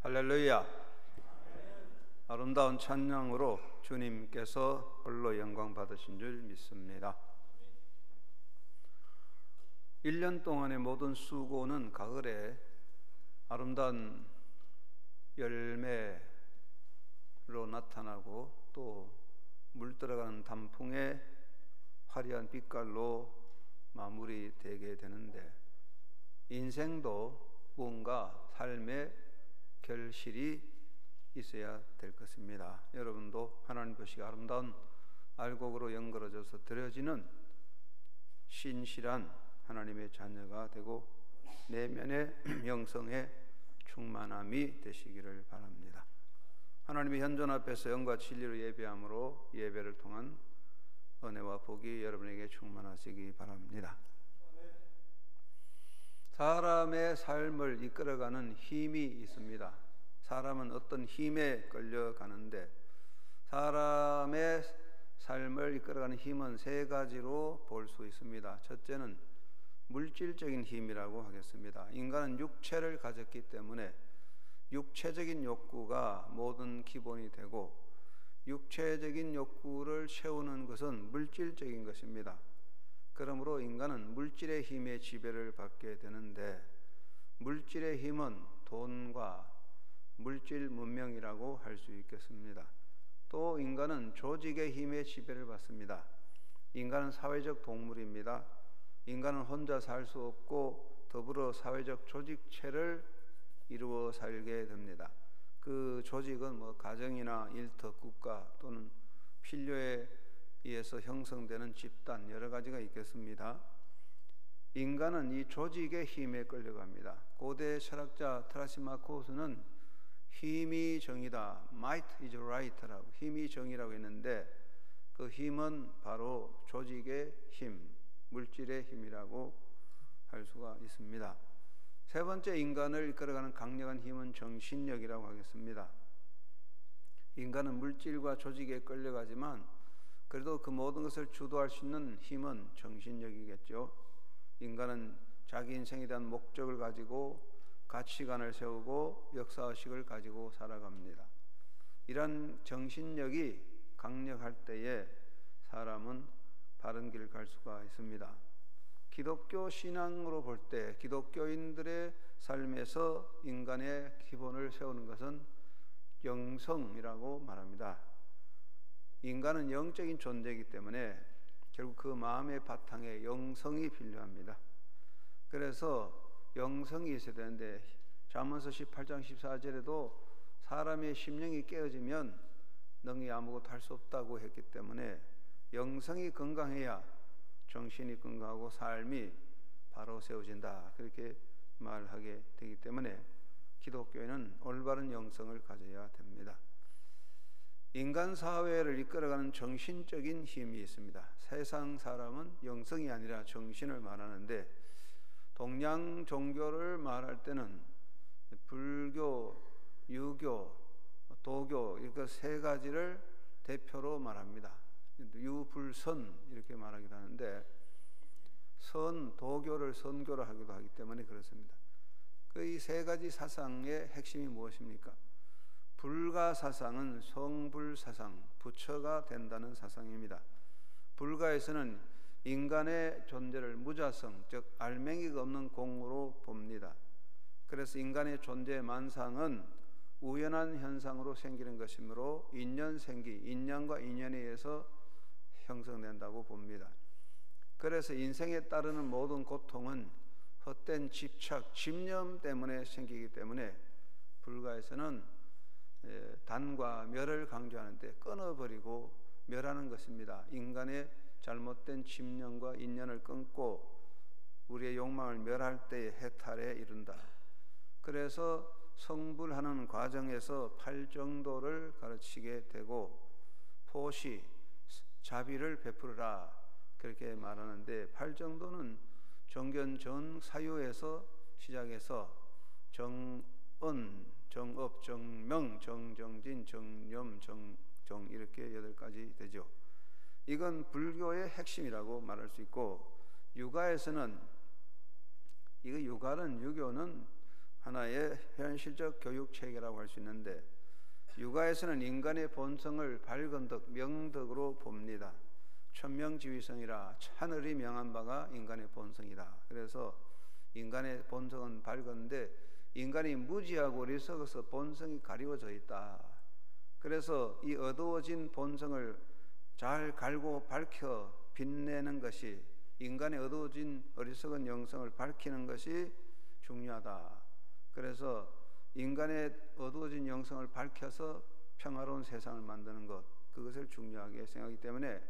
할렐루야. 아름다운 찬양으로 주님께서 홀로 영광 받으신 줄 믿습니다. 1년 동안의 모든 수고는 가을에 아름다운 열매로 나타나고 또 물 들어가는 단풍에 화려한 빛깔로 마무리되게 되는데, 인생도 뭔가 삶의 결실이 있어야 될 것입니다. 여러분도 하나님 보시기 아름다운 알곡으로 연결어져서 드려지는 신실한 하나님의 자녀가 되고 내면의 영성의 충만함이 되시기를 바랍니다. 하나님의 현존 앞에서 영과 진리로 예배함으로 예배를 통한 은혜와 복이 여러분에게 충만하시기 바랍니다. 사람의 삶을 이끌어가는 힘이 있습니다. 사람은 어떤 힘에 끌려가는데, 사람의 삶을 이끌어가는 힘은 세 가지로 볼 수 있습니다. 첫째는 물질적인 힘이라고 하겠습니다. 인간은 육체를 가졌기 때문에 육체적인 욕구가 모든 기본이 되고, 육체적인 욕구를 채우는 것은 물질적인 것입니다. 그러므로 인간은 물질의 힘의 지배를 받게 되는데, 물질의 힘은 돈과 물질 문명이라고 할 수 있겠습니다. 또 인간은 조직의 힘의 지배를 받습니다. 인간은 사회적 동물입니다. 인간은 혼자 살 수 없고 더불어 사회적 조직체를 이루어 살게 됩니다. 그 조직은 가정이나 일터, 국가 또는 필요에 의해서 형성되는 집단, 여러 가지가 있겠습니다. 인간은 이 조직의 힘에 끌려갑니다. 고대 철학자 트라시마코스는 힘이 정이다, might is right라고, 힘이 정이라고 했는데, 그 힘은 바로 조직의 힘, 물질의 힘이라고 할 수가 있습니다. 세 번째, 인간을 이끌어가는 강력한 힘은 정신력이라고 하겠습니다. 인간은 물질과 조직에 끌려가지만 그래도 그 모든 것을 주도할 수 있는 힘은 정신력이겠죠. 인간은 자기 인생에 대한 목적을 가지고 가치관을 세우고 역사의식을 가지고 살아갑니다. 이런 정신력이 강력할 때에 사람은 바른 길을 갈 수가 있습니다. 기독교 신앙으로 볼 때 기독교인들의 삶에서 인간의 기본을 세우는 것은 영성이라고 말합니다. 인간은 영적인 존재이기 때문에 결국 그 마음의 바탕에 영성이 필요합니다. 그래서 영성이 있어야 되는데, 잠언서 18장 14절에도 사람의 심령이 깨어지면 능히 아무것도 할 수 없다고 했기 때문에 영성이 건강해야 정신이 건강하고 삶이 바로 세워진다, 그렇게 말하게 되기 때문에 기독교인은 올바른 영성을 가져야 됩니다. 인간 사회를 이끌어가는 정신적인 힘이 있습니다. 세상 사람은 영성이 아니라 정신을 말하는데, 동양 종교를 말할 때는 불교, 유교, 도교, 이렇게 세 가지를 대표로 말합니다. 유불선 이렇게 말하기도 하는데, 선, 도교를 선교로 하기도 하기 때문에 그렇습니다. 그 이 세 가지 사상의 핵심이 무엇입니까? 불가 사상은 성불 사상, 부처가 된다는 사상입니다. 불가에서는 인간의 존재를 무자성, 즉 알맹이가 없는 공으로 봅니다. 그래서 인간의 존재 만상은 우연한 현상으로 생기는 것이므로 인연생기, 인연과 인연에 의해서 형성된다고 봅니다. 그래서 인생에 따르는 모든 고통은 헛된 집착, 집념 때문에 생기기 때문에 불가에서는 단과 멸을 강조하는데 끊어버리고 멸하는 것입니다. 인간의 잘못된 집념과 인연을 끊고 우리의 욕망을 멸할 때의 해탈에 이른다. 그래서 성불하는 과정에서 팔정도를 가르치게 되고, 포시, 자비를 베풀어라, 그렇게 말하는데, 팔정도는 정견 사유에서 시작해서 정은, 정업, 정명, 정정진, 정념, 정정, 이렇게 8가지 되죠. 이건 불교의 핵심이라고 말할 수 있고, 유가에서는, 유교는 하나의 현실적 교육 체계라고 할 수 있는데, 육아에서는 인간의 본성을 밝은 덕, 명덕으로 봅니다. 천명지휘성이라 하늘이 명한 바가 인간의 본성이다. 그래서 인간의 본성은 밝은데 인간이 무지하고 어리석어서 본성이 가리워져 있다. 그래서 이 어두워진 본성을 잘 갈고 밝혀 빛내는 것이, 인간의 어두워진 어리석은 영성을 밝히는 것이 중요하다. 그래서 인간의 어두워진 영성을 밝혀서 평화로운 세상을 만드는 것, 그것을 중요하게 생각하기 때문에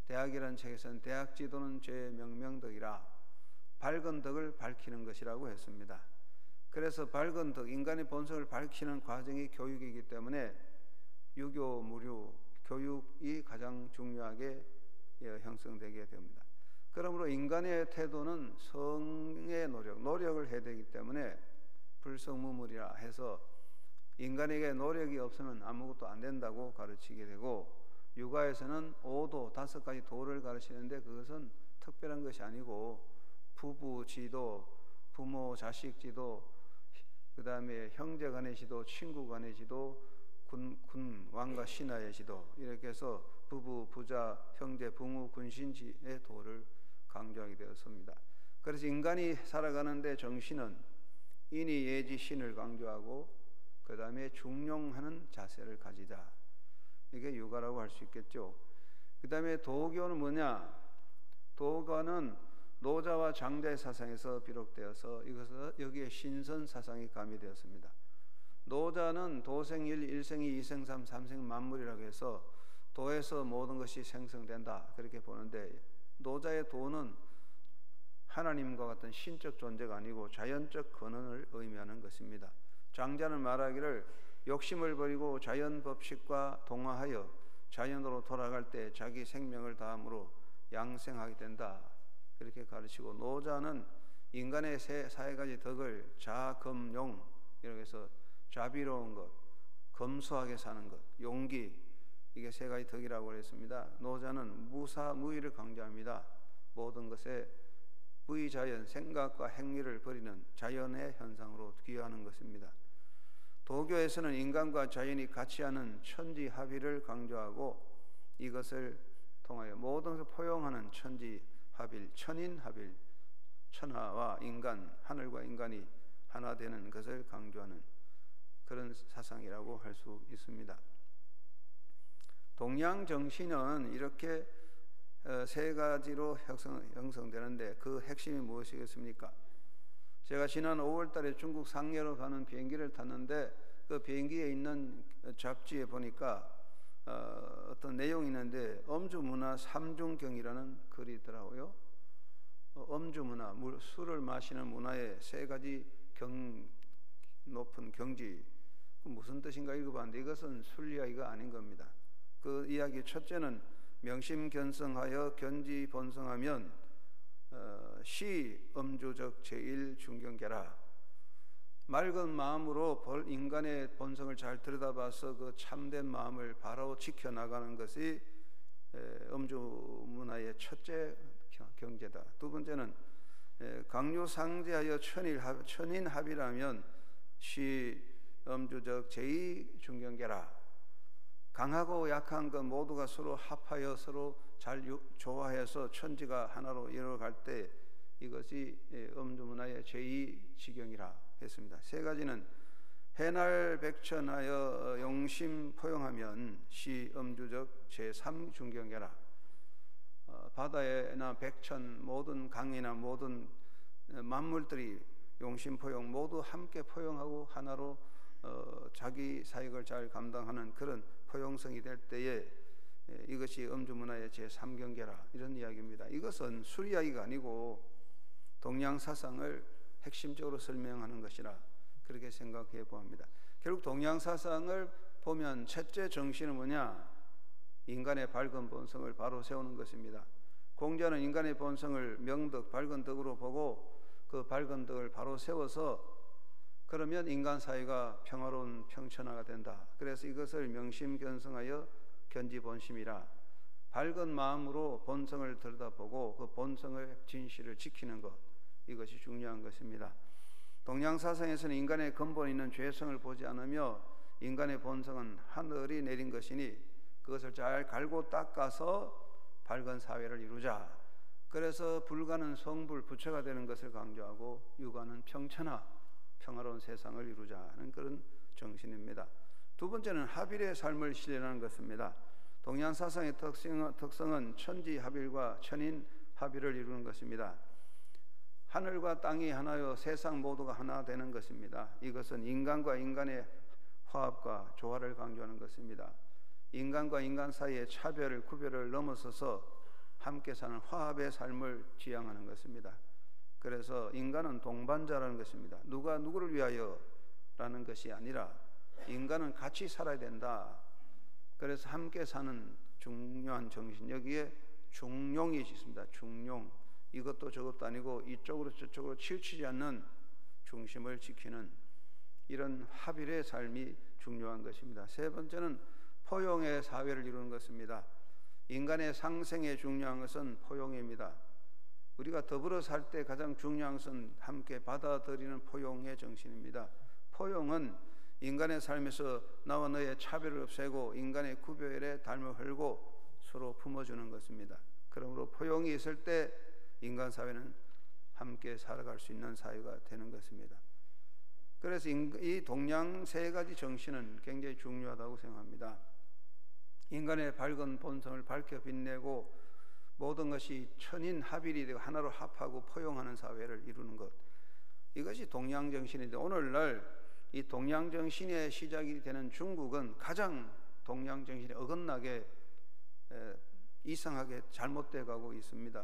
대학이라는 책에서는 대학 지도는 죄의 명명덕이라 밝은 덕을 밝히는 것이라고 했습니다. 그래서 밝은 덕, 인간의 본성을 밝히는 과정이 교육이기 때문에 유교, 무료, 교육이 가장 중요하게 형성되게 됩니다. 그러므로 인간의 태도는 성의 노력을 해야 되기 때문에 불성무물이라 해서 인간에게 노력이 없으면 아무것도 안 된다고 가르치게 되고, 육아에서는 5도, 5가지 도를 가르치는데 그것은 특별한 것이 아니고 부부 지도, 부모 자식 지도, 그 다음에 형제 간의 지도, 친구 간의 지도, 군 왕과 신하의 지도, 이렇게 해서 부부, 부자, 형제, 붕우, 군신지의 도를 강조하게 되었습니다. 그래서 인간이 살아가는데 정신은 인이, 예지, 신을 강조하고 그 다음에 중용하는 자세를 가지자. 이게 육아라고 할 수 있겠죠. 그 다음에 도교는 뭐냐? 도교는 노자와 장자의 사상에서 비롯되어서 이것은 여기에 신선 사상이 가미되었습니다. 노자는 도생일, 일생이, 이생삼, 삼생 만물이라고 해서 도에서 모든 것이 생성된다, 그렇게 보는데, 노자의 도는 하나님과 같은 신적 존재가 아니고 자연적 근원을 의미하는 것입니다. 장자는 말하기를 욕심을 버리고 자연 법칙과 동화하여 자연으로 돌아갈 때 자기 생명을 다함으로 양생하게 된다, 그렇게 가르치고, 노자는 인간의 세 가지 덕을 자금용, 이렇게 해서 자비로운 것, 검소하게 사는 것, 용기, 이게 세 가지 덕이라고 했습니다. 노자는 무사무의를 강조합니다. 모든 것에 부의자연, 생각과 행위를 버리는 자연의 현상으로 귀화하는 것입니다. 도교에서는 인간과 자연이 같이 하는 천지합의를 강조하고 이것을 통하여 모든 것을 포용하는 천지합일, 천인합일, 천하와 인간, 하늘과 인간이 하나 되는 것을 강조하는 그런 사상이라고 할 수 있습니다. 동양 정신은 이렇게 세 가지로 형성되는데 그 핵심이 무엇이겠습니까? 제가 지난 5월 달에 중국 상해로 가는 비행기를 탔는데 그 비행기에 있는 잡지에 보니까 어떤 내용이 있는데 엄주문화 삼중경이라는 글이 있더라고요. 엄주문화, 술을 마시는 문화의 세 가지 높은 경지, 무슨 뜻인가 읽어봤는데 이것은 술 이야기가 아닌 겁니다. 그 이야기 첫째는 명심견성하여 견지본성하면 시엄주적 제1중경계라. 맑은 마음으로 인간의 본성을 잘 들여다봐서 그 참된 마음을 바로 지켜나가는 것이 엄주문화의 첫째 경제다. 두 번째는 강요상제하여 천인합이라면 시엄주적 제2중경계라. 강하고 약한 것 모두가 서로 합하여 서로 잘 조화해서 천지가 하나로 이루어갈 때 이것이 엄주문화의 제2지경이라 했습니다. 세 가지는 해날백천하여 용심포용하면 시엄주적 제3중경계라. 바다나 백천, 모든 강이나 모든 만물들이 용심포용 모두 함께 포용하고 하나로 자기 사역을 잘 감당하는 그런 포용성이 될 때에 이것이 엄주문화의 제3경계라, 이런 이야기입니다. 이것은 술 이야기가 아니고 동양 사상을 핵심적으로 설명하는 것이라 그렇게 생각해 보합니다. 결국 동양 사상을 보면 첫째 정신은 뭐냐? 인간의 밝은 본성을 바로 세우는 것입니다. 공자는 인간의 본성을 명덕, 밝은 덕으로 보고 그 밝은 덕을 바로 세워서 그러면 인간 사회가 평화로운 평천화가 된다. 그래서 이것을 명심견성하여 견지본심이라, 밝은 마음으로 본성을 들여다보고 그 본성의 진실을 지키는 것, 이것이 중요한 것입니다. 동양사상에서는 인간의 근본에 있는 죄성을 보지 않으며 인간의 본성은 하늘이 내린 것이니 그것을 잘 갈고 닦아서 밝은 사회를 이루자. 그래서 불가는 성불 부처가 되는 것을 강조하고 육아는 평천하 평화로운 세상을 이루자는 그런 정신입니다. 두 번째는 합일의 삶을 실현하는 것입니다. 동양사상의 특성은 천지합일과 천인합일을 이루는 것입니다. 하늘과 땅이 하나요 세상 모두가 하나 되는 것입니다. 이것은 인간과 인간의 화합과 조화를 강조하는 것입니다. 인간과 인간 사이의 차별을 구별을 넘어서서 함께 사는 화합의 삶을 지향하는 것입니다. 그래서 인간은 동반자라는 것입니다. 누가 누구를 위하여 라는 것이 아니라 인간은 같이 살아야 된다. 그래서 함께 사는 중요한 정신, 여기에 중용이 있습니다. 중용, 이것도 저것도 아니고 이쪽으로 저쪽으로 치우치지 않는 중심을 지키는 이런 합일의 삶이 중요한 것입니다. 세 번째는 포용의 사회를 이루는 것입니다. 인간의 상생에 중요한 것은 포용입니다. 우리가 더불어 살 때 가장 중요한 것은 함께 받아들이는 포용의 정신입니다. 포용은 인간의 삶에서 나와 너의 차별을 없애고 인간의 구별에 닮을 헐고 서로 품어주는 것입니다. 그러므로 포용이 있을 때 인간 사회는 함께 살아갈 수 있는 사회가 되는 것입니다. 그래서 이 동양 세 가지 정신은 굉장히 중요하다고 생각합니다. 인간의 밝은 본성을 밝혀 빛내고 모든 것이 천인합일이 되고 하나로 합하고 포용하는 사회를 이루는 것, 이것이 동양정신인데 오늘날 이 동양정신의 시작이 되는 중국은 가장 동양정신에 어긋나게 이상하게 잘못되어 가고 있습니다.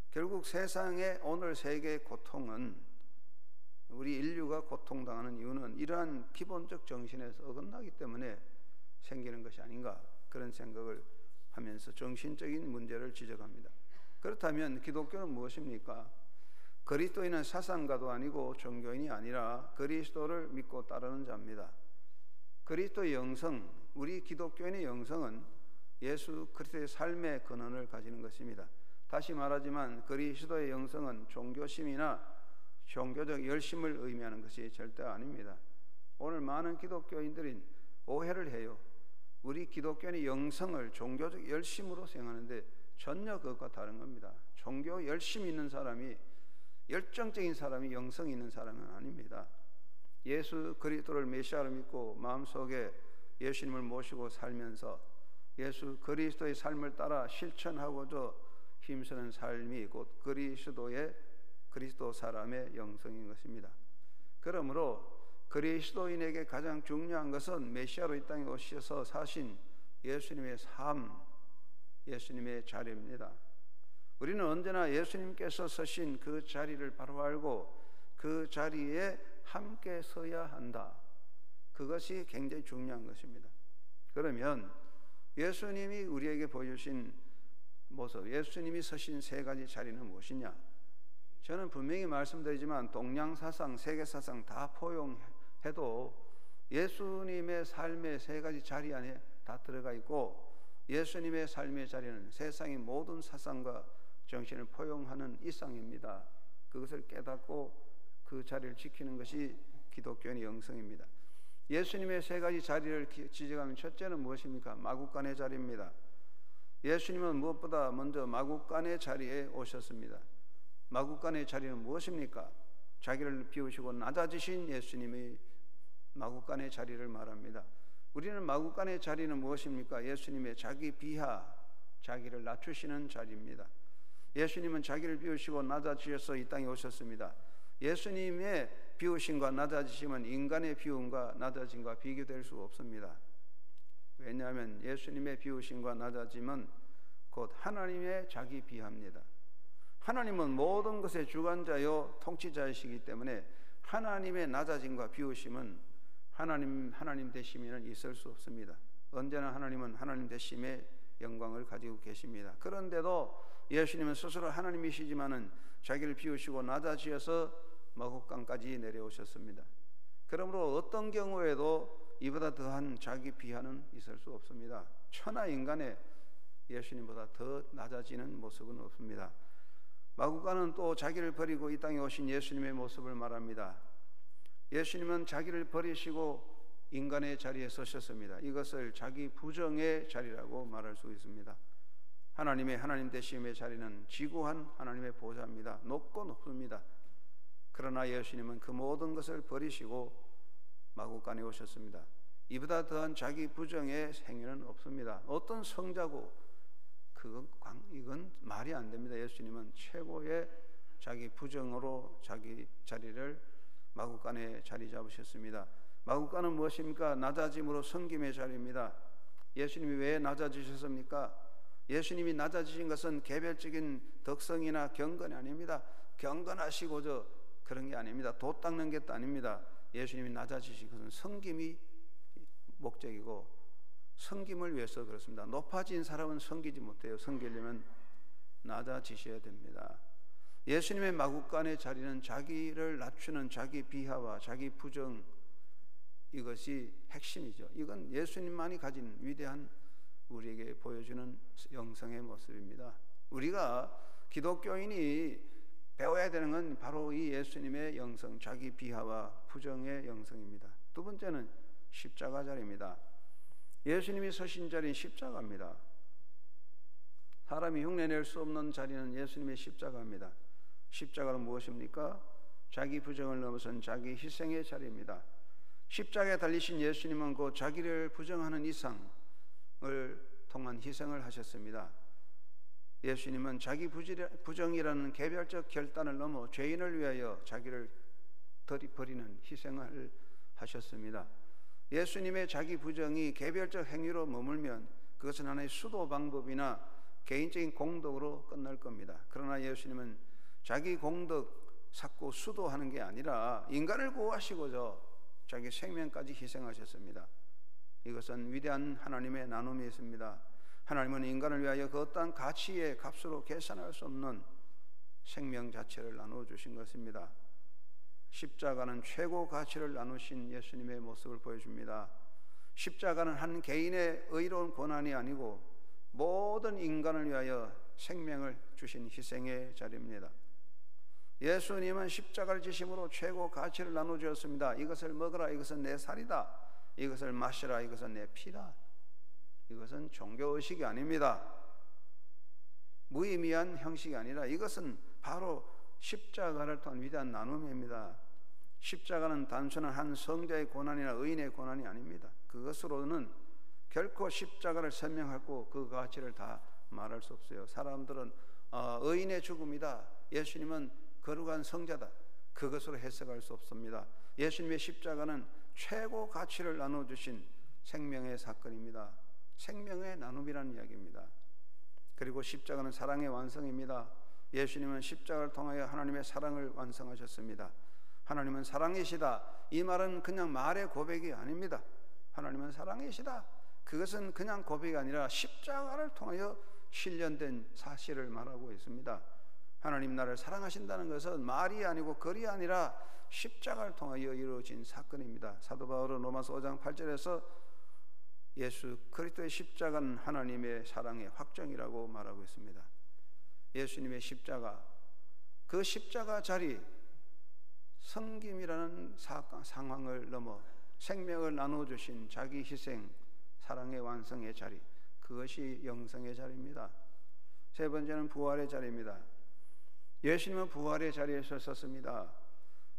결국 세상의 오늘 세계의 고통은, 우리 인류가 고통당하는 이유는 이러한 기본적 정신에서 어긋나기 때문에 생기는 것이 아닌가, 그런 생각을 하면서 정신적인 문제를 지적합니다. 그렇다면 기독교는 무엇입니까? 그리스도인은 사상가도 아니고 종교인이 아니라 그리스도를 믿고 따르는 자입니다. 그리스도의 영성, 우리 기독교인의 영성은 예수 그리스도의 삶의 근원을 가지는 것입니다. 다시 말하지만 그리스도의 영성은 종교심이나 종교적 열심을 의미하는 것이 절대 아닙니다. 오늘 많은 기독교인들이 오해를 해요. 우리 기독교인의 영성을 종교적 열심으로 생각하는데 전혀 그것과 다른 겁니다. 종교 열심 있는 사람이, 열정적인 사람이 영성이 있는 사람은 아닙니다. 예수 그리스도를 메시아로 믿고 마음속에 예수님을 모시고 살면서 예수 그리스도의 삶을 따라 실천하고자 힘쓰는 삶이 곧 그리스도 사람의 영성인 것입니다. 그러므로 그리스도인에게 가장 중요한 것은 메시아로 이 땅에 오셔서 사신 예수님의 삶, 예수님의 자리입니다. 우리는 언제나 예수님께서 서신 그 자리를 바로 알고 그 자리에 함께 서야 한다. 그것이 굉장히 중요한 것입니다. 그러면 예수님이 우리에게 보여주신 모습, 예수님이 서신 세 가지 자리는 무엇이냐? 저는 분명히 말씀드리지만 동양사상, 세계사상 다 포용해도 예수님의 삶의 세 가지 자리 안에 다 들어가 있고, 예수님의 삶의 자리는 세상의 모든 사상과 정신을 포용하는 이상입니다. 그것을 깨닫고 그 자리를 지키는 것이 기독교인의 영성입니다. 예수님의 세 가지 자리를 지적하면 첫째는 무엇입니까? 마국간의 자리입니다. 예수님은 무엇보다 먼저 마국간의 자리에 오셨습니다. 마국간의 자리는 무엇입니까? 자기를 비우시고 낮아지신 예수님이 마국간의 자리를 말합니다. 우리는 마국간의 자리는 무엇입니까? 예수님의 자기 비하, 자기를 낮추시는 자리입니다. 예수님은 자기를 비우시고 낮아지셔서 이 땅에 오셨습니다. 예수님의 비우심과 낮아지심은 인간의 비움과 낮아짐과 비교될 수 없습니다. 왜냐하면 예수님의 비우심과 낮아짐은 곧 하나님의 자기 비하입니다. 하나님은 모든 것의 주관자요 통치자이시기 때문에 하나님의 낮아짐과 비우심은 하나님 되심에는 있을 수 없습니다. 언제나 하나님은 하나님 되심의 영광을 가지고 계십니다. 그런데도 예수님은 스스로 하나님이시지만은 자기를 비우시고 낮아지셔서 마국간까지 내려오셨습니다. 그러므로 어떤 경우에도 이보다 더한 자기 비하는 있을 수 없습니다. 천하 인간의 예수님보다 더 낮아지는 모습은 없습니다. 마국간은 또 자기를 버리고 이 땅에 오신 예수님의 모습을 말합니다. 예수님은 자기를 버리시고 인간의 자리에 서셨습니다. 이것을 자기 부정의 자리라고 말할 수 있습니다. 하나님의 하나님 되심의 자리는 지구한 하나님의 보좌입니다. 높고 높습니다. 그러나 예수님은 그 모든 것을 버리시고 마구간에 오셨습니다. 이보다 더한 자기 부정의 행위는 없습니다. 어떤 성자고 이건 말이 안 됩니다. 예수님은 최고의 자기 부정으로 자기 자리를 마구간에 자리 잡으셨습니다. 마구간은 무엇입니까? 낮아짐으로 섬김의 자리입니다. 예수님이 왜 낮아지셨습니까? 예수님이 낮아지신 것은 개별적인 덕성이나 경건이 아닙니다. 경건하시고 그런 게 아닙니다. 도 닦는 것도 아닙니다. 예수님이 낮아지신 것은 섬김이 목적이고 섬김을 위해서 그렇습니다. 높아진 사람은 섬기지 못해요. 섬기려면 낮아지셔야 됩니다. 예수님의 마구간의 자리는 자기를 낮추는 자기 비하와 자기 부정, 이것이 핵심이죠. 이건 예수님만이 가진 위대한 우리에게 보여주는 영성의 모습입니다. 우리가 기독교인이 배워야 되는 건 바로 이 예수님의 영성, 자기 비하와 부정의 영성입니다. 두 번째는 십자가 자리입니다. 예수님이 서신 자리는 십자가입니다. 사람이 흉내낼 수 없는 자리는 예수님의 십자가입니다. 십자가는 무엇입니까? 자기 부정을 넘어선 자기 희생의 자리입니다. 십자가에 달리신 예수님은 그 자기를 부정하는 이상을 통한 희생을 하셨습니다. 예수님은 자기 부정이라는 개별적 결단을 넘어 죄인을 위하여 자기를 버리는 희생을 하셨습니다. 예수님의 자기 부정이 개별적 행위로 머물면 그것은 하나의 수도 방법이나 개인적인 공덕으로 끝날 겁니다. 그러나 예수님은 자기 공덕 쌓고 수도하는 게 아니라 인간을 구하시고자 자기 생명까지 희생하셨습니다. 이것은 위대한 하나님의 나눔이 있습니다. 하나님은 인간을 위하여 그 어떠한 가치의 값으로 계산할 수 없는 생명 자체를 나눠주신 것입니다. 십자가는 최고 가치를 나누신 예수님의 모습을 보여줍니다. 십자가는 한 개인의 의로운 고난이 아니고 모든 인간을 위하여 생명을 주신 희생의 자리입니다. 예수님은 십자가를 지심으로 최고 가치를 나눠주었습니다. 이것을 먹으라, 이것은 내 살이다. 이것을 마시라, 이것은 내 피다. 이것은 종교의식이 아닙니다. 무의미한 형식이 아니라 이것은 바로 십자가를 통한 위대한 나눔입니다. 십자가는 단순한 한 성자의 고난이나 의인의 고난이 아닙니다. 그것으로는 결코 십자가를 설명하고 그 가치를 다 말할 수 없어요. 사람들은 의인의 죽음이다. 예수님은 거룩한 성자다. 그것으로 해석할 수 없습니다. 예수님의 십자가는 최고 가치를 나눠주신 생명의 사건입니다. 생명의 나눔이라는 이야기입니다. 그리고 십자가는 사랑의 완성입니다. 예수님은 십자가를 통하여 하나님의 사랑을 완성하셨습니다. 하나님은 사랑이시다. 이 말은 그냥 말의 고백이 아닙니다. 하나님은 사랑이시다. 그것은 그냥 고백이 아니라 십자가를 통하여 실현된 사실을 말하고 있습니다. 하나님 나를 사랑하신다는 것은 말이 아니고 글이 아니라 십자가를 통하여 이루어진 사건입니다. 사도 바울은 로마서 5장 8절에서 예수 그리스도의 십자가는 하나님의 사랑의 확정이라고 말하고 있습니다. 예수님의 십자가, 그 십자가 자리, 섬김이라는 상황을 넘어 생명을 나눠주신 자기 희생, 사랑의 완성의 자리, 그것이 영성의 자리입니다. 세 번째는 부활의 자리입니다. 예수님은 부활의 자리에 섰습니다.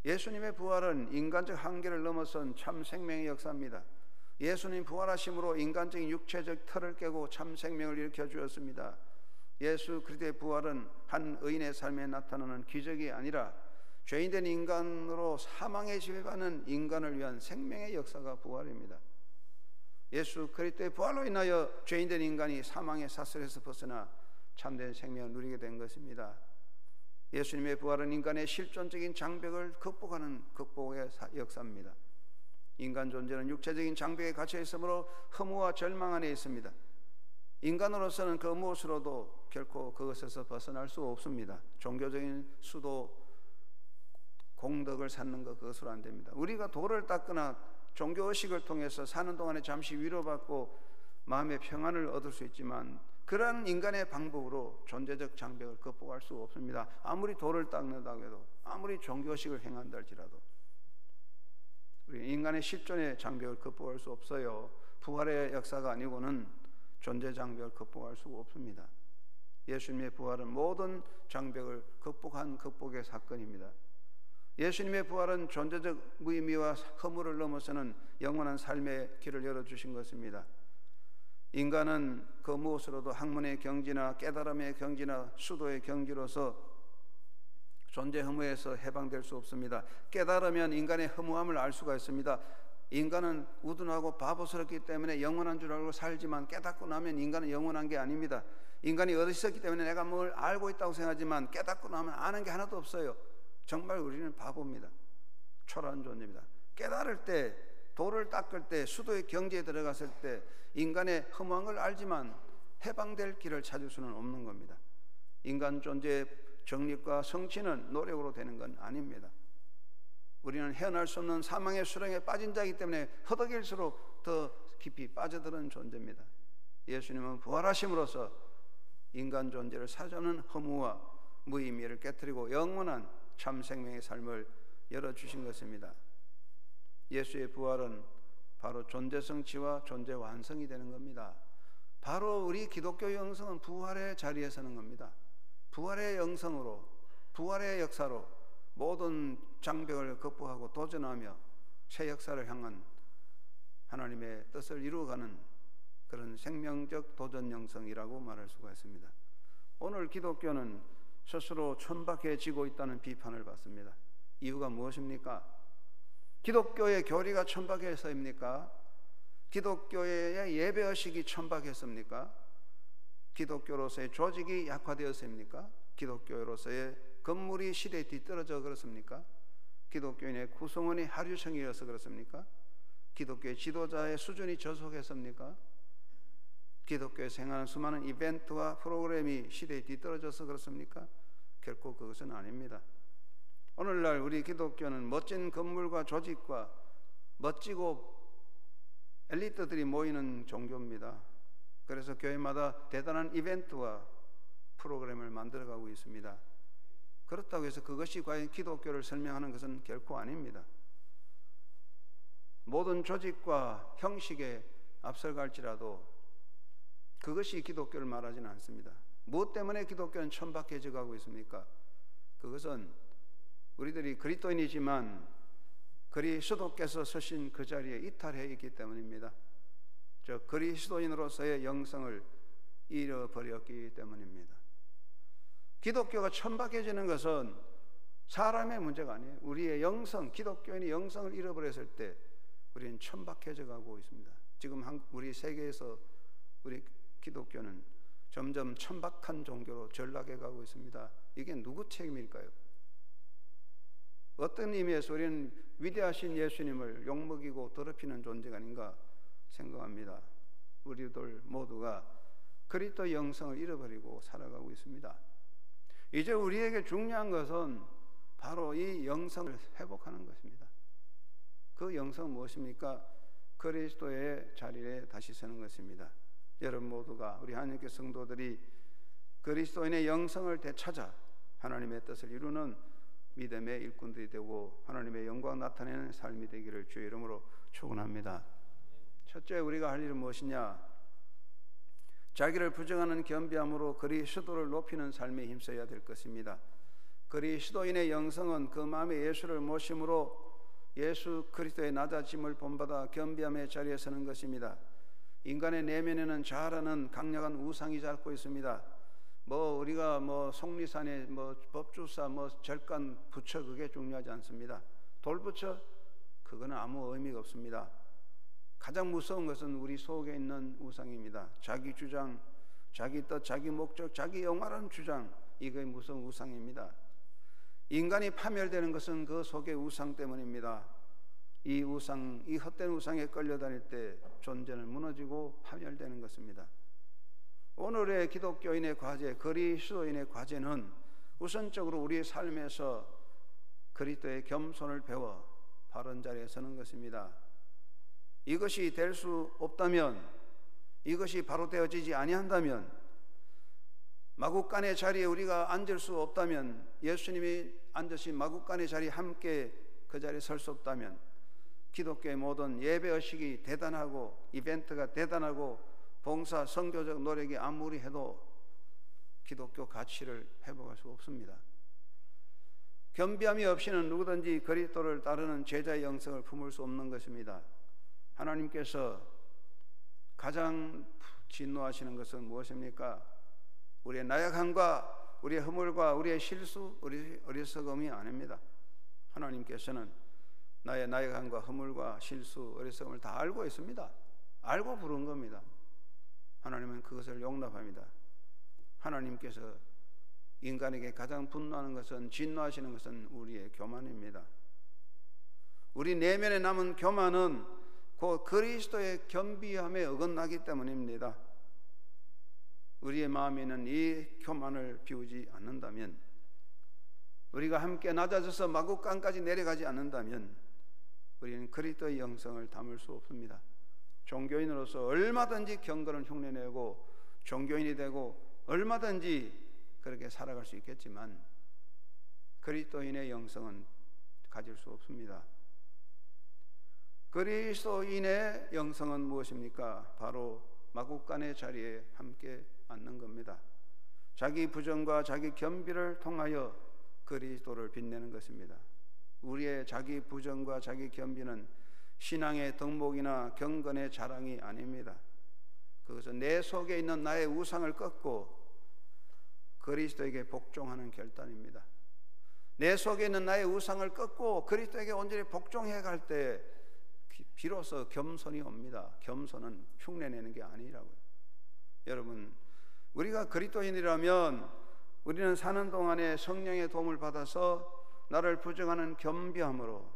예수님의 부활은 인간적 한계를 넘어선 참 생명의 역사입니다. 예수님 부활하심으로 인간적인 육체적 틀을 깨고 참 생명을 일으켜 주었습니다. 예수 그리스도의 부활은 한 의인의 삶에 나타나는 기적이 아니라 죄인된 인간으로 사망에 지배받는 인간을 위한 생명의 역사가 부활입니다. 예수 그리스도의 부활로 인하여 죄인된 인간이 사망의 사슬에서 벗어나 참된 생명을 누리게 된 것입니다. 예수님의 부활은 인간의 실존적인 장벽을 극복하는 극복의 역사입니다. 인간 존재는 육체적인 장벽에 갇혀 있으므로 허무와 절망 안에 있습니다. 인간으로서는 그 무엇으로도 결코 그것에서 벗어날 수 없습니다. 종교적인 수도 공덕을 쌓는 것, 그것으로 안 됩니다. 우리가 돌을 닦거나 종교의식을 통해서 사는 동안에 잠시 위로받고 마음의 평안을 얻을 수 있지만 그러한 인간의 방법으로 존재적 장벽을 극복할 수 없습니다. 아무리 돌을 닦는다고 해도, 아무리 종교의식을 행한다 할지라도 우리 인간의 실존의 장벽을 극복할 수 없어요. 부활의 역사가 아니고는 존재 장벽을 극복할 수가 없습니다. 예수님의 부활은 모든 장벽을 극복한 극복의 사건입니다. 예수님의 부활은 존재적 무의미와 허물을 넘어서는 영원한 삶의 길을 열어주신 것입니다. 인간은 그 무엇으로도 학문의 경지나 깨달음의 경지나 수도의 경지로서 존재 허무에서 해방될 수 없습니다. 깨달으면 인간의 허무함을 알 수가 있습니다. 인간은 우둔하고 바보스럽기 때문에 영원한 줄 알고 살지만 깨닫고 나면 인간은 영원한 게 아닙니다. 인간이 어리석기 때문에 내가 뭘 알고 있다고 생각하지만 깨닫고 나면 아는 게 하나도 없어요. 정말 우리는 바보입니다. 초라한 존재입니다. 깨달을 때, 돌을 닦을 때, 수도의 경지에 들어갔을 때 인간의 허무한 걸 알지만 해방될 길을 찾을 수는 없는 겁니다. 인간 존재의 정립과 성취는 노력으로 되는 건 아닙니다. 우리는 헤어날 수 없는 사망의 수렁에 빠진 자이기 때문에 허덕일수록 더 깊이 빠져드는 존재입니다. 예수님은 부활하심으로써 인간 존재를 사자는 허무와 무의미를 깨뜨리고 영원한 참 생명의 삶을 열어주신 것입니다. 예수의 부활은 바로 존재 성취와 존재 완성이 되는 겁니다. 바로 우리 기독교 영성은 부활의 자리에 서는 겁니다. 부활의 영성으로, 부활의 역사로 모든 장벽을 극복하고 도전하며 새 역사를 향한 하나님의 뜻을 이루어가는 그런 생명적 도전 영성이라고 말할 수가 있습니다. 오늘 기독교는 스스로 천박해지고 있다는 비판을 받습니다. 이유가 무엇입니까? 기독교의 교리가 천박해서입니까? 기독교의 예배의식이 천박했습니까? 기독교로서의 조직이 약화되었습니까? 기독교로서의 건물이 시대에 뒤떨어져 그렇습니까? 기독교인의 구성원이 하류성이어서 그렇습니까? 기독교의 지도자의 수준이 저속했습니까? 기독교에 생하는 수많은 이벤트와 프로그램이 시대에 뒤떨어져서 그렇습니까? 결코 그것은 아닙니다. 오늘날 우리 기독교는 멋진 건물과 조직과 멋지고 엘리트들이 모이는 종교입니다. 그래서 교회마다 대단한 이벤트와 프로그램을 만들어가고 있습니다. 그렇다고 해서 그것이 과연 기독교를 설명하는 것은 결코 아닙니다. 모든 조직과 형식에 앞서갈지라도 그것이 기독교를 말하지는 않습니다. 무엇 때문에 기독교는 천박해져 가고 있습니까? 그것은 우리들이 그리스도인이지만 그리스도께서 서신 그 자리에 이탈해 있기 때문입니다. 저 그리스도인으로서의 영성을 잃어버렸기 때문입니다. 기독교가 천박해지는 것은 사람의 문제가 아니에요. 우리의 영성, 기독교인의 영성을 잃어버렸을 때 우리는 천박해져 가고 있습니다. 지금 우리 세계에서 우리 기독교는 점점 천박한 종교로 전락해 가고 있습니다. 이게 누구 책임일까요? 어떤 의미에서 우리는 위대하신 예수님을 욕먹이고 더럽히는 존재가 아닌가 생각합니다. 우리들 모두가 그리스도의 영성을 잃어버리고 살아가고 있습니다. 이제 우리에게 중요한 것은 바로 이 영성을 회복하는 것입니다. 그 영성은 무엇입니까? 그리스도의 자리에 다시 서는 것입니다. 여러분 모두가, 우리 하나님께 성도들이 그리스도인의 영성을 되찾아 하나님의 뜻을 이루는 믿음의 일꾼들이 되고 하나님의 영광 나타내는 삶이 되기를 주의 이름으로 축원합니다. 첫째, 우리가 할 일은 무엇이냐? 자기를 부정하는 겸비함으로 그리스도를 높이는 삶에 힘써야 될 것입니다. 그리스도인의 영성은 그 마음에 예수를 모심으로 예수 그리스도의 낮아짐을 본받아 겸비함의 자리에 서는 것입니다. 인간의 내면에는 자아라는 강력한 우상이 자고 있습니다. 우리가 속리산에 법주사 절간 부처 그게 중요하지 않습니다. 돌부처 그거는 아무 의미가 없습니다. 가장 무서운 것은 우리 속에 있는 우상입니다. 자기 주장, 자기 뜻, 자기 목적, 자기 영화라는 주장, 이게 무서운 우상입니다. 인간이 파멸되는 것은 그 속의 우상 때문입니다. 이 우상, 이 헛된 우상에 끌려다닐 때 존재는 무너지고 파멸되는 것입니다. 오늘의 기독교인의 과제, 그리스도인의 과제는 우선적으로 우리의 삶에서 그리스도의 겸손을 배워 바른 자리에 서는 것입니다. 이것이 될 수 없다면, 이것이 바로 되어지지 아니한다면, 마구간의 자리에 우리가 앉을 수 없다면, 예수님이 앉으신 마구간의 자리에 함께 그 자리에 설 수 없다면 기독교의 모든 예배의식이 대단하고 이벤트가 대단하고 봉사, 선교적 노력이 아무리 해도 기독교 가치를 회복할 수 없습니다. 겸비함이 없이는 누구든지 그리스도를 따르는 제자의 영성을 품을 수 없는 것입니다. 하나님께서 가장 진노하시는 것은 무엇입니까? 우리의 나약함과 우리의 허물과 우리의 실수, 우리의 어리석음이 아닙니다. 하나님께서는 나의 나약함과 허물과 실수, 어리석음을 다 알고 있습니다. 알고 부른 겁니다. 하나님은 그것을 용납합니다. 하나님께서 인간에게 가장 분노하는 것은, 진노하시는 것은 우리의 교만입니다. 우리 내면에 남은 교만은 그 그리스도의 겸비함에 어긋나기 때문입니다. 우리의 마음에 있는 이 교만을 비우지 않는다면, 우리가 함께 낮아져서 마구간까지 내려가지 않는다면 우리는 그리스도의 영성을 담을 수 없습니다. 종교인으로서 얼마든지 경건을 흉내내고 종교인이 되고 얼마든지 그렇게 살아갈 수 있겠지만 그리스도인의 영성은 가질 수 없습니다. 그리스도인의 영성은 무엇입니까? 바로 마구간의 자리에 함께 앉는 겁니다. 자기 부정과 자기 겸비를 통하여 그리스도를 빛내는 것입니다. 우리의 자기 부정과 자기 겸비는 신앙의 덕목이나 경건의 자랑이 아닙니다. 그것은 내 속에 있는 나의 우상을 꺾고 그리스도에게 복종하는 결단입니다. 내 속에 있는 나의 우상을 꺾고 그리스도에게 온전히 복종해 갈 때 비로소 겸손이 옵니다. 겸손은 흉내내는 게 아니라고요. 여러분, 우리가 그리스도인이라면 우리는 사는 동안에 성령의 도움을 받아서 나를 부정하는 겸비함으로,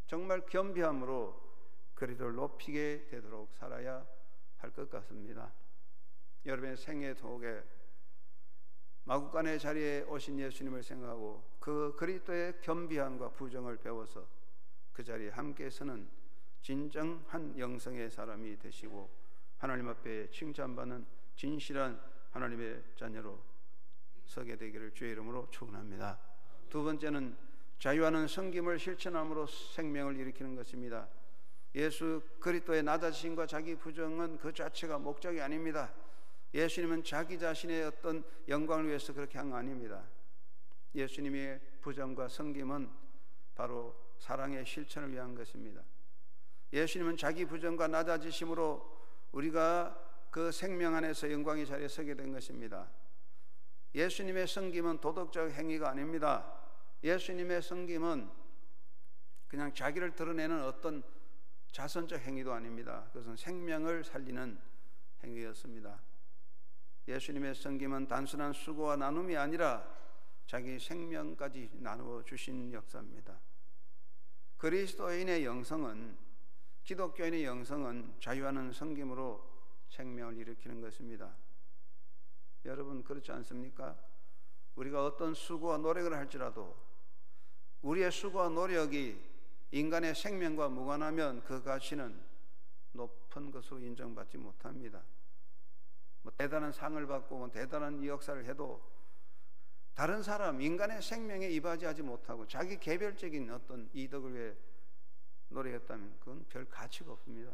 정말 겸비함으로 그리스도를 높이게 되도록 살아야 할 것 같습니다. 여러분의 생애 속에 마구간의 자리에 오신 예수님을 생각하고 그 그리스도의 겸비함과 부정을 배워서 그 자리에 함께 서는 진정한 영성의 사람이 되시고 하나님 앞에 칭찬받는 진실한 하나님의 자녀로 서게 되기를 주의 이름으로 축원합니다. 두 번째는 자유하는 섬김을 실천함으로 생명을 일으키는 것입니다. 예수 그리스도의 낮아지심과 자기 부정은 그 자체가 목적이 아닙니다. 예수님은 자기 자신의 어떤 영광을 위해서 그렇게 한 거 아닙니다. 예수님의 부정과 섬김은 바로 사랑의 실천을 위한 것입니다. 예수님은 자기 부정과 낮아지심으로 우리가 그 생명 안에서 영광의 자리에 서게 된 것입니다. 예수님의 섬김은 도덕적 행위가 아닙니다. 예수님의 섬김은 그냥 자기를 드러내는 어떤 자선적 행위도 아닙니다. 그것은 생명을 살리는 행위였습니다. 예수님의 섬김은 단순한 수고와 나눔이 아니라 자기 생명까지 나누어 주신 역사입니다. 그리스도인의 영성은, 기독교인의 영성은 자유하는 섬김으로 생명을 일으키는 것입니다. 여러분, 그렇지 않습니까? 우리가 어떤 수고와 노력을 할지라도 우리의 수고와 노력이 인간의 생명과 무관하면 그 가치는 높은 것으로 인정받지 못합니다. 대단한 상을 받고 대단한 이 역사를 해도 다른 사람, 인간의 생명에 이바지하지 못하고 자기 개별적인 어떤 이득을 위해 노력했다면 그건 별 가치가 없습니다.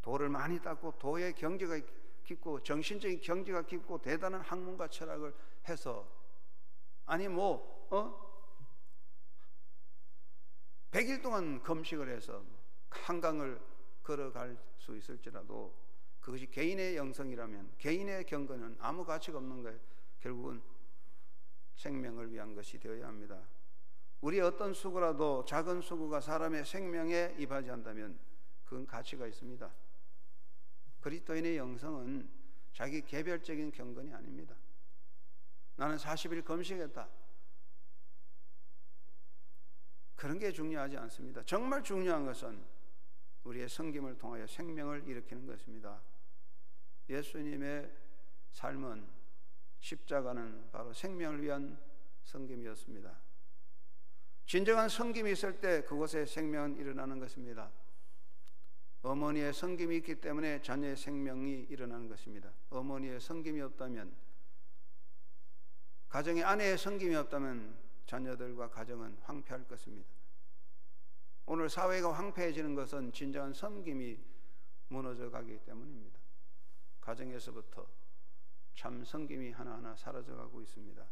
도를 많이 닦고 도의 경지가 깊고 정신적인 경지가 깊고 대단한 학문과 철학을 해서, 아니 100일 동안 금식을 해서 한강을 걸어갈 수 있을지라도 그것이 개인의 영성이라면, 개인의 경건은 아무 가치가 없는 거예요. 결국은 생명을 위한 것이 되어야 합니다. 우리의 어떤 수고라도, 작은 수고가 사람의 생명에 이바지한다면 그건 가치가 있습니다. 그리스도인의 영성은 자기 개별적인 경건이 아닙니다. 나는 40일 금식했다, 그런 게 중요하지 않습니다. 정말 중요한 것은 우리의 섬김을 통하여 생명을 일으키는 것입니다. 예수님의 삶은, 십자가는 바로 생명을 위한 섬김이었습니다. 진정한 섬김이 있을 때 그곳에 생명은 일어나는 것입니다. 어머니의 섬김이 있기 때문에 자녀의 생명이 일어나는 것입니다. 어머니의 섬김이 없다면, 가정의 아내의 섬김이 없다면 자녀들과 가정은 황폐할 것입니다. 오늘 사회가 황폐해지는 것은 진정한 섬김이 무너져 가기 때문입니다. 가정에서부터 참 섬김이 하나하나 사라져가고 있습니다.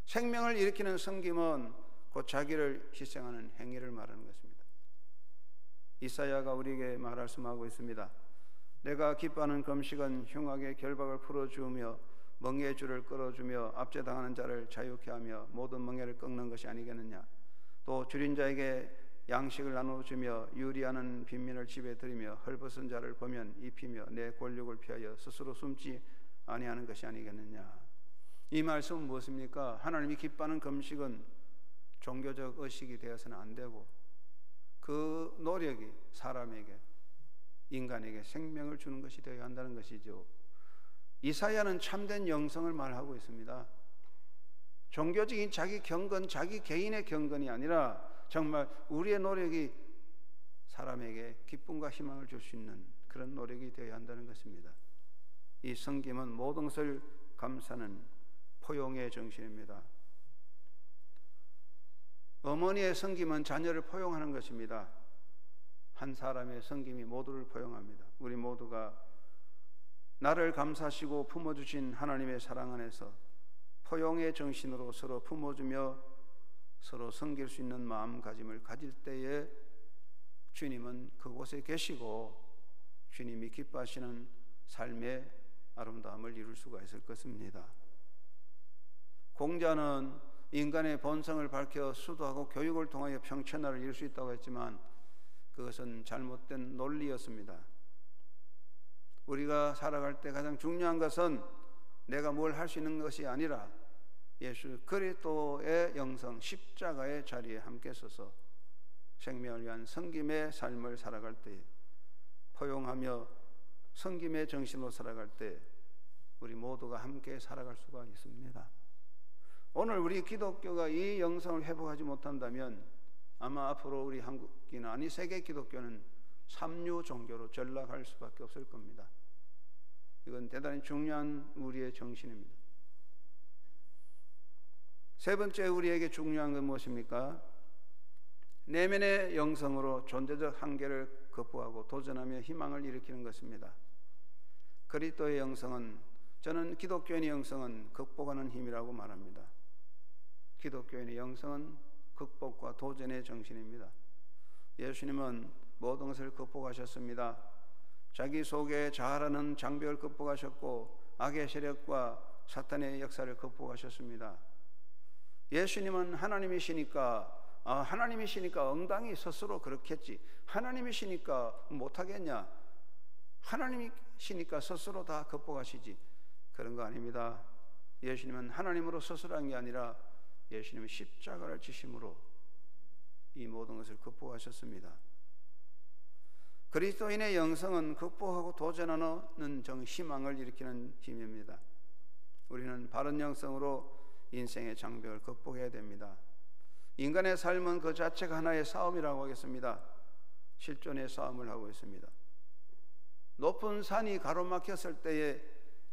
생명을 일으키는 섬김은 곧 자기를 희생하는 행위를 말하는 것입니다. 이사야가 우리에게 말씀하고 있습니다. 내가 기뻐하는 금식은 흉악의 결박을 풀어주며 멍에의 줄을 끌어주며 압제당하는 자를 자유케 하며 모든 멍에를 꺾는 것이 아니겠느냐. 또 줄인 자에게 양식을 나눠주며 유리하는 빈민을 집에 들이며 헐벗은 자를 보면 입히며 내 권력을 피하여 스스로 숨지 아니하는 것이 아니겠느냐. 이 말씀은 무엇입니까? 하나님이 기뻐하는 금식은 종교적 의식이 되어서는 안 되고 그 노력이 사람에게, 인간에게 생명을 주는 것이 되어야 한다는 것이죠. 이사야는 참된 영성을 말하고 있습니다. 종교적인 자기 경건, 자기 개인의 경건이 아니라 정말 우리의 노력이 사람에게 기쁨과 희망을 줄 수 있는 그런 노력이 되어야 한다는 것입니다. 이 섬김은 모든 것을 감사하는 포용의 정신입니다. 어머니의 섬김은 자녀를 포용하는 것입니다. 한 사람의 섬김이 모두를 포용합니다. 우리 모두가 나를 감사하시고 품어주신 하나님의 사랑 안에서 포용의 정신으로 서로 품어주며 서로 섬길 수 있는 마음가짐을 가질 때에 주님은 그곳에 계시고 주님이 기뻐하시는 삶의 아름다움을 이룰 수가 있을 것입니다. 공자는 인간의 본성을 밝혀 수도하고 교육을 통하여 평천하를 이룰 수 있다고 했지만 그것은 잘못된 논리였습니다. 우리가 살아갈 때 가장 중요한 것은 내가 뭘 할 수 있는 것이 아니라 예수 그리스도의 영성 십자가의 자리에 함께 서서 생명을 위한 섬김의 삶을 살아갈 때, 포용하며 섬김의 정신으로 살아갈 때 우리 모두가 함께 살아갈 수가 있습니다. 오늘 우리 기독교가 이 영성을 회복하지 못한다면 아마 앞으로 우리 한국이나 아니 세계 기독교는 삼류 종교로 전락할 수밖에 없을 겁니다. 이건 대단히 중요한 우리의 정신입니다. 세 번째 우리에게 중요한 건 무엇입니까? 내면의 영성으로 존재적 한계를 극복하고 도전하며 희망을 일으키는 것입니다. 그리스도의 영성은, 저는 기독교인의 영성은 극복하는 힘이라고 말합니다. 기독교인의 영성은 극복과 도전의 정신입니다. 예수님은 모든 것을 극복하셨습니다. 자기 속에 자아라는 장벽을 극복하셨고 악의 세력과 사탄의 역사를 극복하셨습니다. 예수님은 하나님이시니까 하나님이시니까 엉덩이 스스로 그렇겠지, 하나님이시니까 못하겠냐, 하나님이시니까 스스로 다 극복하시지, 그런 거 아닙니다. 예수님은 하나님으로 스스로 한 게 아니라 예수님은 십자가를 지심으로 이 모든 것을 극복하셨습니다. 그리스도인의 영성은 극복하고 도전하는 희망을 일으키는 힘입니다. 우리는 바른 영성으로 인생의 장벽을 극복해야 됩니다. 인간의 삶은 그 자체가 하나의 싸움이라고 하겠습니다. 실존의 싸움을 하고 있습니다. 높은 산이 가로막혔을 때에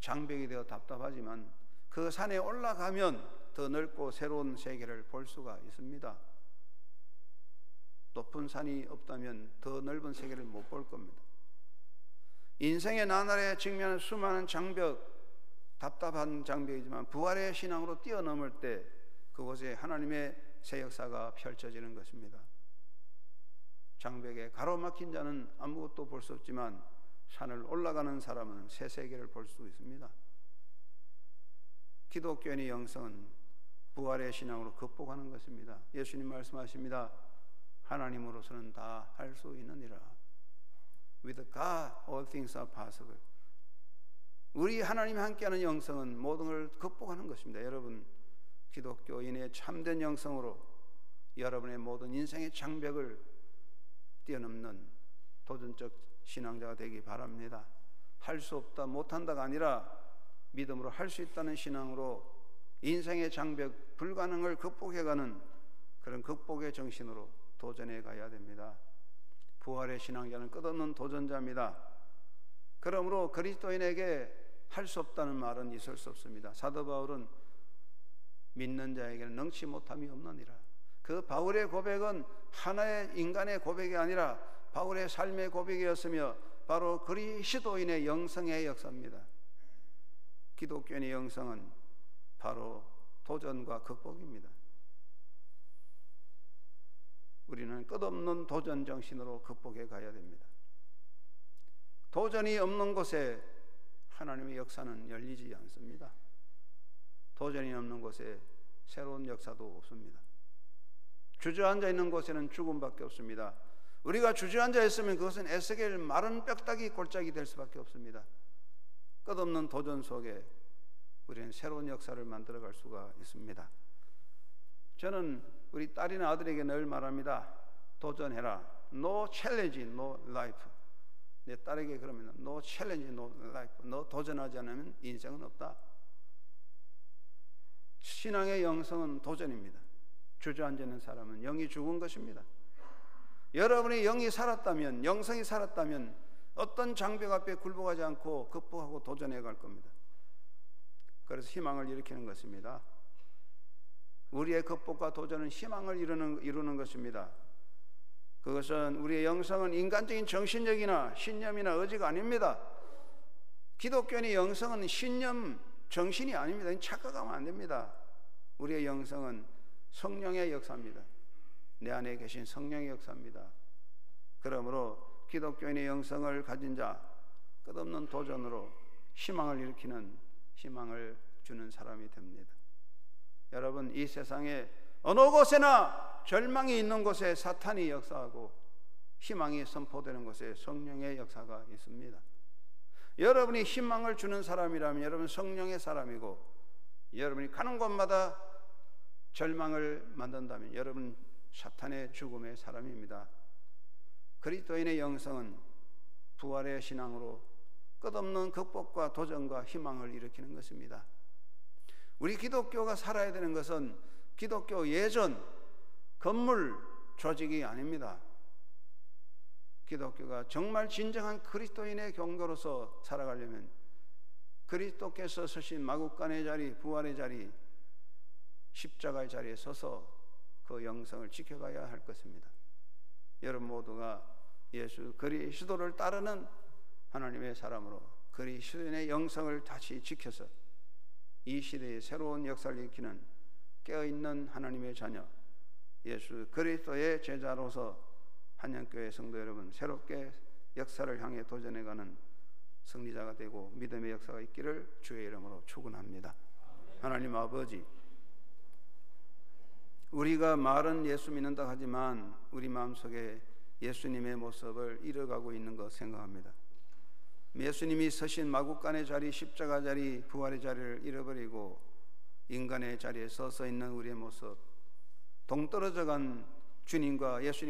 장벽이 되어 답답하지만 그 산에 올라가면 더 넓고 새로운 세계를 볼 수가 있습니다. 높은 산이 없다면 더 넓은 세계를 못 볼 겁니다. 인생의 나날에 직면한 수많은 장벽, 답답한 장벽이지만 부활의 신앙으로 뛰어넘을 때 그곳에 하나님의 새 역사가 펼쳐지는 것입니다. 장벽에 가로막힌 자는 아무것도 볼 수 없지만 산을 올라가는 사람은 새 세계를 볼 수 있습니다. 기독교인의 영성은 부활의 신앙으로 극복하는 것입니다. 예수님 말씀하십니다. 하나님으로서는 다 할 수 있느니라. With God all things are possible. 우리 하나님이 함께하는 영성은 모든 걸 극복하는 것입니다. 여러분, 기독교인의 참된 영성으로 여러분의 모든 인생의 장벽을 뛰어넘는 도전적 신앙자가 되기 바랍니다. 할 수 없다, 못한다가 아니라 믿음으로 할 수 있다는 신앙으로 인생의 장벽, 불가능을 극복해가는 그런 극복의 정신으로 도전해 가야 됩니다. 부활의 신앙자는 끝없는 도전자입니다. 그러므로 그리스도인에게 할 수 없다는 말은 있을 수 없습니다. 사도 바울은 믿는 자에게는 능치 못함이 없느니라. 그 바울의 고백은 하나의 인간의 고백이 아니라 바울의 삶의 고백이었으며 바로 그리스도인의 영성의 역사입니다. 기독교인의 영성은 바로 도전과 극복입니다. 우리는 끝없는 도전 정신으로 극복해 가야 됩니다. 도전이 없는 곳에 하나님의 역사는 열리지 않습니다. 도전이 없는 곳에 새로운 역사도 없습니다. 주저앉아 있는 곳에는 죽음밖에 없습니다. 우리가 주저앉아 있으면 그것은 에스겔 마른 뼈다귀 골짜기 될 수밖에 없습니다. 끝없는 도전 속에 우리는 새로운 역사를 만들어갈 수가 있습니다. 저는 우리 딸이나 아들에게 늘 말합니다. 도전해라. No challenge, no life. 내 딸에게 그러면 No challenge, no life. 너 도전하지 않으면 인생은 없다. 신앙의 영성은 도전입니다. 주저앉아 있는 사람은 영이 죽은 것입니다. 여러분의 영이 살았다면, 영성이 살았다면 어떤 장벽 앞에 굴복하지 않고 극복하고 도전해 갈 겁니다. 그래서 희망을 일으키는 것입니다. 우리의 극복과 도전은 희망을 이루는 것입니다. 그것은 우리의 영성은 인간적인 정신력이나 신념이나 의지가 아닙니다. 기독교인의 영성은 신념, 정신이 아닙니다. 착각하면 안 됩니다. 우리의 영성은 성령의 역사입니다. 내 안에 계신 성령의 역사입니다. 그러므로 기독교인의 영성을 가진 자, 끝없는 도전으로 희망을 일으키는, 희망을 주는 사람이 됩니다. 여러분, 이 세상에 어느 곳에나 절망이 있는 곳에 사탄이 역사하고 희망이 선포되는 곳에 성령의 역사가 있습니다. 여러분이 희망을 주는 사람이라면 여러분 성령의 사람이고, 여러분이 가는 곳마다 절망을 만든다면 여러분 사탄의 죽음의 사람입니다. 그리스도인의 영성은 부활의 신앙으로 끝없는 극복과 도전과 희망을 일으키는 것입니다. 우리 기독교가 살아야 되는 것은 기독교 예전 건물 조직이 아닙니다. 기독교가 정말 진정한 그리스도인의 경도로서 살아가려면 그리스도께서 서신 마국간의 자리, 부활의 자리, 십자가의 자리에 서서 그 영성을 지켜가야 할 것입니다. 여러분 모두가 예수 그리스도를 따르는 하나님의 사람으로 그리스도인의 영성을 다시 지켜서 이 시대의 새로운 역사를 일으키는 깨어있는 하나님의 자녀, 예수 그리스도의 제자로서 한양교회 성도 여러분, 새롭게 역사를 향해 도전해가는 승리자가 되고 믿음의 역사가 있기를 주의 이름으로 축원합니다. 하나님 아버지, 우리가 말은 예수 믿는다 하지만 우리 마음속에 예수님의 모습을 잃어가고 있는 것 생각합니다. 예수님이 서신 마국간의 자리, 십자가 자리, 부활의 자리를 잃어버리고 인간의 자리에 서서 있는 우리의 모습, 동떨어져 간 주님과 예수님